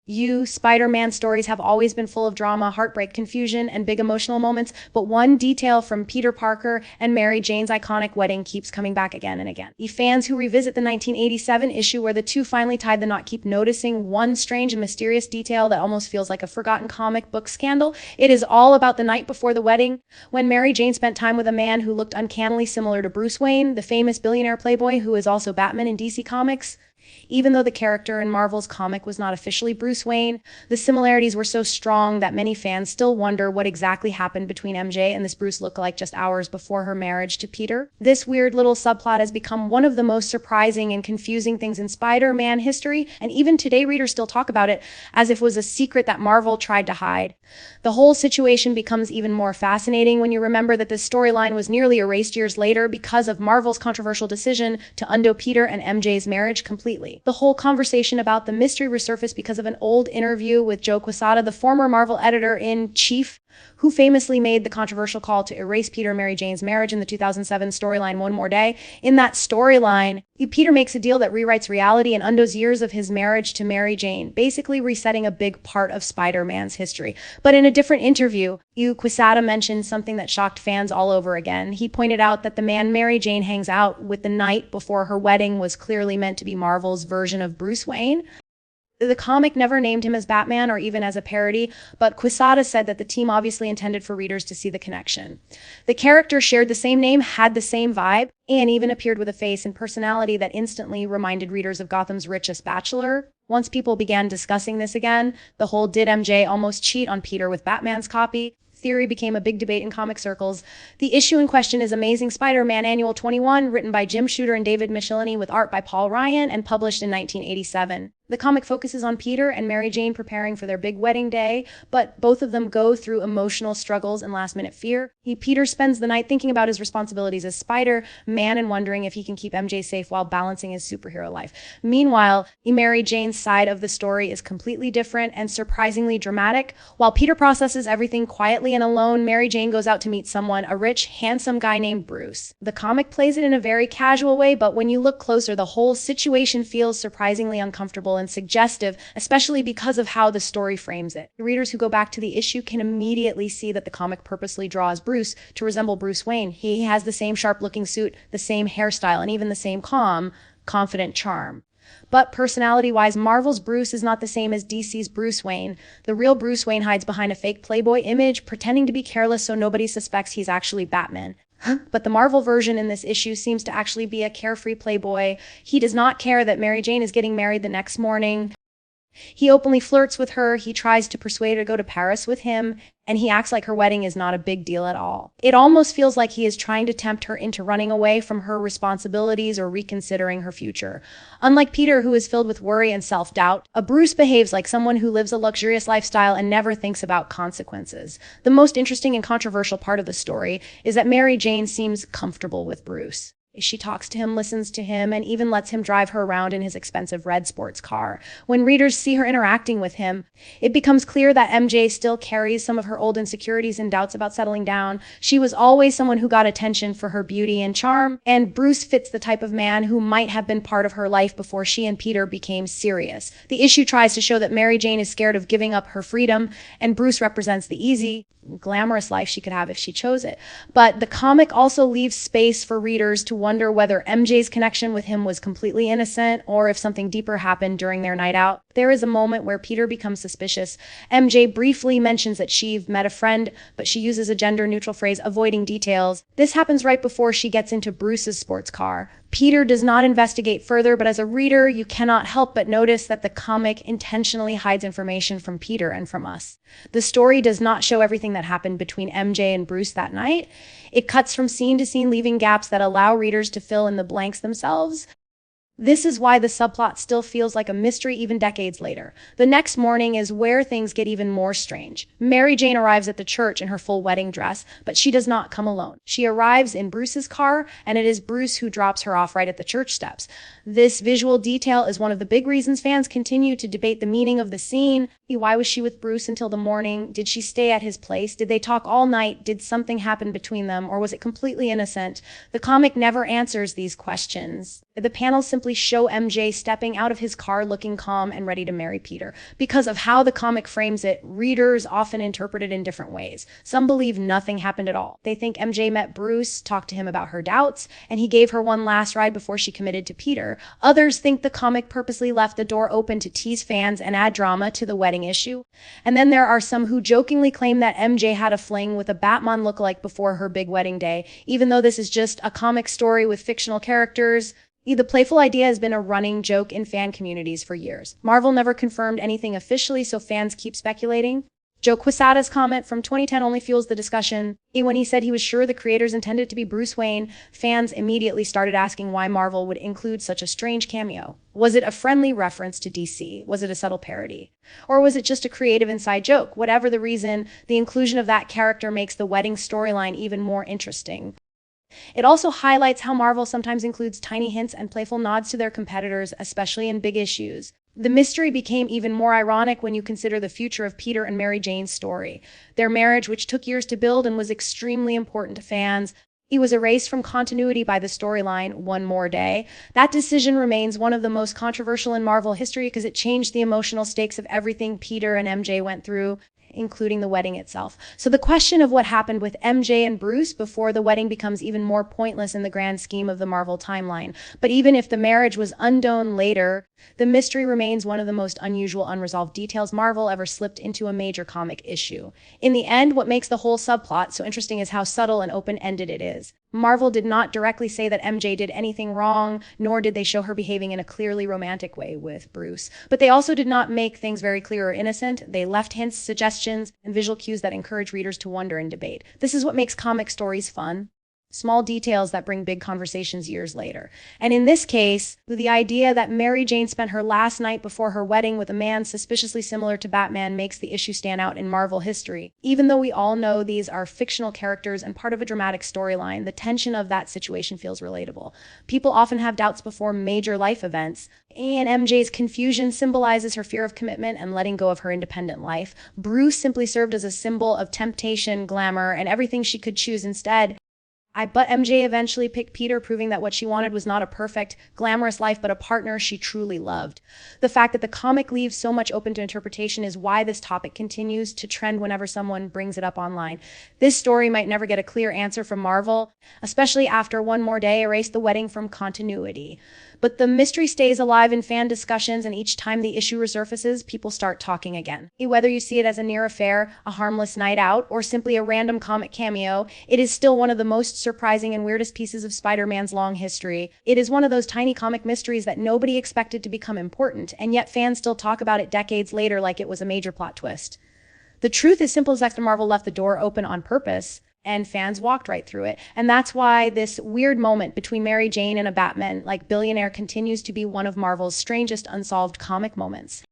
Spider-Man stories have always been full of drama, heartbreak, confusion, and big emotional moments, but one detail from Peter Parker and Mary Jane's iconic wedding keeps coming back again and again. The fans who revisit the 1987 issue where the two finally tied the knot keep noticing one strange and mysterious detail that almost feels like a forgotten comic book scandal. It is all about the night before the wedding, when Mary Jane spent time with a man who looked uncannily similar to Bruce Wayne, the famous billionaire playboy who is also Batman in DC Comics. Even though the character in Marvel's comic was not officially Bruce Wayne, the similarities were so strong that many fans still wonder what exactly happened between MJ and this Bruce lookalike just hours before her marriage to Peter. This weird little subplot has become one of the most surprising and confusing things in Spider-Man history, and even today readers still talk about it as if it was a secret that Marvel tried to hide. The whole situation becomes even more fascinating when you remember that this storyline was nearly erased years later because of Marvel's controversial decision to undo Peter and MJ's marriage completely. The whole conversation about the mystery resurfaced because of an old interview with Joe Quesada, the former Marvel editor-in-chief, who famously made the controversial call to erase Peter and Mary Jane's marriage in the 2007 storyline One More Day. In that storyline, Peter makes a deal that rewrites reality and undoes years of his marriage to Mary Jane, basically resetting a big part of Spider-Man's history. But in a different interview, Quesada mentioned something that shocked fans all over again. He pointed out that the man Mary Jane hangs out with the night before her wedding was clearly meant to be Marvel's version of Bruce Wayne. The comic never named him as Batman or even as a parody, but Quesada said that the team obviously intended for readers to see the connection. The character shared the same name, had the same vibe, and even appeared with a face and personality that instantly reminded readers of Gotham's richest bachelor. Once people began discussing this again, the whole "did MJ almost cheat on Peter with Batman's copy?" theory became a big debate in comic circles. The issue in question is Amazing Spider-Man Annual 21, written by Jim Shooter and David Michelinie with art by Paul Ryan and published in 1987. The comic focuses on Peter and Mary Jane preparing for their big wedding day, but both of them go through emotional struggles and last-minute fear. Peter spends the night thinking about his responsibilities as Spider-Man and wondering if he can keep MJ safe while balancing his superhero life. Meanwhile, Mary Jane's side of the story is completely different and surprisingly dramatic. While Peter processes everything quietly and alone, Mary Jane goes out to meet someone, a rich, handsome guy named Bruce. The comic plays it in a very casual way, but when you look closer, the whole situation feels surprisingly uncomfortable and suggestive, especially because of how the story frames it. Readers who go back to the issue can immediately see that the comic purposely draws Bruce to resemble Bruce Wayne. He has the same sharp-looking suit, the same hairstyle, and even the same calm, confident charm. But personality-wise, Marvel's Bruce is not the same as DC's Bruce Wayne. The real Bruce Wayne hides behind a fake Playboy image, pretending to be careless so nobody suspects he's actually Batman. But the Marvel version in this issue seems to actually be a carefree playboy. He does not care that Mary Jane is getting married the next morning. He openly flirts with her, he tries to persuade her to go to Paris with him, and he acts like her wedding is not a big deal at all. It almost feels like he is trying to tempt her into running away from her responsibilities or reconsidering her future. Unlike Peter, who is filled with worry and self-doubt, Bruce behaves like someone who lives a luxurious lifestyle and never thinks about consequences. The most interesting and controversial part of the story is that Mary Jane seems comfortable with Bruce. She talks to him, listens to him, and even lets him drive her around in his expensive red sports car. When readers see her interacting with him, it becomes clear that MJ still carries some of her old insecurities and doubts about settling down. She was always someone who got attention for her beauty and charm, and Bruce fits the type of man who might have been part of her life before she and Peter became serious. The issue tries to show that Mary Jane is scared of giving up her freedom, and Bruce represents the easy, glamorous life she could have if she chose it. But the comic also leaves space for readers to wonder whether MJ's connection with him was completely innocent or if something deeper happened during their night out. There is a moment where Peter becomes suspicious. MJ briefly mentions that she met a friend, but she uses a gender-neutral phrase, avoiding details. This happens right before she gets into Bruce's sports car. Peter does not investigate further, but as a reader, you cannot help but notice that the comic intentionally hides information from Peter and from us. The story does not show everything that happened between MJ and Bruce that night. It cuts from scene to scene, leaving gaps that allow readers to fill in the blanks themselves. This is why the subplot still feels like a mystery even decades later. The next morning is where things get even more strange. Mary Jane arrives at the church in her full wedding dress, but she does not come alone. She arrives in Bruce's car, and it is Bruce who drops her off right at the church steps. This visual detail is one of the big reasons fans continue to debate the meaning of the scene. Why was she with Bruce until the morning? Did she stay at his place? Did they talk all night? Did something happen between them? Or was it completely innocent? The comic never answers these questions. The panels simply show MJ stepping out of his car looking calm and ready to marry Peter. Because of how the comic frames it, readers often interpret it in different ways. Some believe nothing happened at all. They think MJ met Bruce, talked to him about her doubts, and he gave her one last ride before she committed to Peter. Others think the comic purposely left the door open to tease fans and add drama to the wedding issue. And then there are some who jokingly claim that MJ had a fling with a Batman lookalike before her big wedding day, even though this is just a comic story with fictional characters. The playful idea has been a running joke in fan communities for years. Marvel never confirmed anything officially, so fans keep speculating. Joe Quesada's comment from 2010 only fuels the discussion. When he said he was sure the creators intended it to be Bruce Wayne, fans immediately started asking why Marvel would include such a strange cameo. Was it a friendly reference to DC? Was it a subtle parody? Or was it just a creative inside joke? Whatever the reason, the inclusion of that character makes the wedding storyline even more interesting. It also highlights how Marvel sometimes includes tiny hints and playful nods to their competitors, especially in big issues. The mystery became even more ironic when you consider the future of Peter and Mary Jane's story. Their marriage, which took years to build and was extremely important to fans, it was erased from continuity by the storyline One More Day. That decision remains one of the most controversial in Marvel history because it changed the emotional stakes of everything Peter and MJ went through, including the wedding itself. So the question of what happened with MJ and Bruce before the wedding becomes even more pointless in the grand scheme of the Marvel timeline. But even if the marriage was undone later, the mystery remains one of the most unusual unresolved details Marvel ever slipped into a major comic issue. In the end, what makes the whole subplot so interesting is how subtle and open-ended it is. Marvel did not directly say that MJ did anything wrong, nor did they show her behaving in a clearly romantic way with Bruce. But they also did not make things very clear or innocent. They left hints, suggestions, and visual cues that encourage readers to wonder and debate. This is what makes comic stories fun. Small details that bring big conversations years later. And in this case, the idea that Mary Jane spent her last night before her wedding with a man suspiciously similar to Batman makes the issue stand out in Marvel history. Even though we all know these are fictional characters and part of a dramatic storyline, the tension of that situation feels relatable. People often have doubts before major life events, and MJ's confusion symbolizes her fear of commitment and letting go of her independent life. Bruce simply served as a symbol of temptation, glamour, and everything she could choose instead. But MJ eventually picked Peter, proving that what she wanted was not a perfect, glamorous life, but a partner she truly loved. The fact that the comic leaves so much open to interpretation is why this topic continues to trend whenever someone brings it up online. This story might never get a clear answer from Marvel, especially after One More Day erased the wedding from continuity. But the mystery stays alive in fan discussions, and each time the issue resurfaces, people start talking again. Whether you see it as a near affair, a harmless night out, or simply a random comic cameo, it is still one of the most surprising and weirdest pieces of Spider-Man's long history. It is one of those tiny comic mysteries that nobody expected to become important, and yet fans still talk about it decades later like it was a major plot twist. The truth is simple as that Marvel left the door open on purpose, and fans walked right through it. And that's why this weird moment between Mary Jane and a Batman-like billionaire continues to be one of Marvel's strangest unsolved comic moments.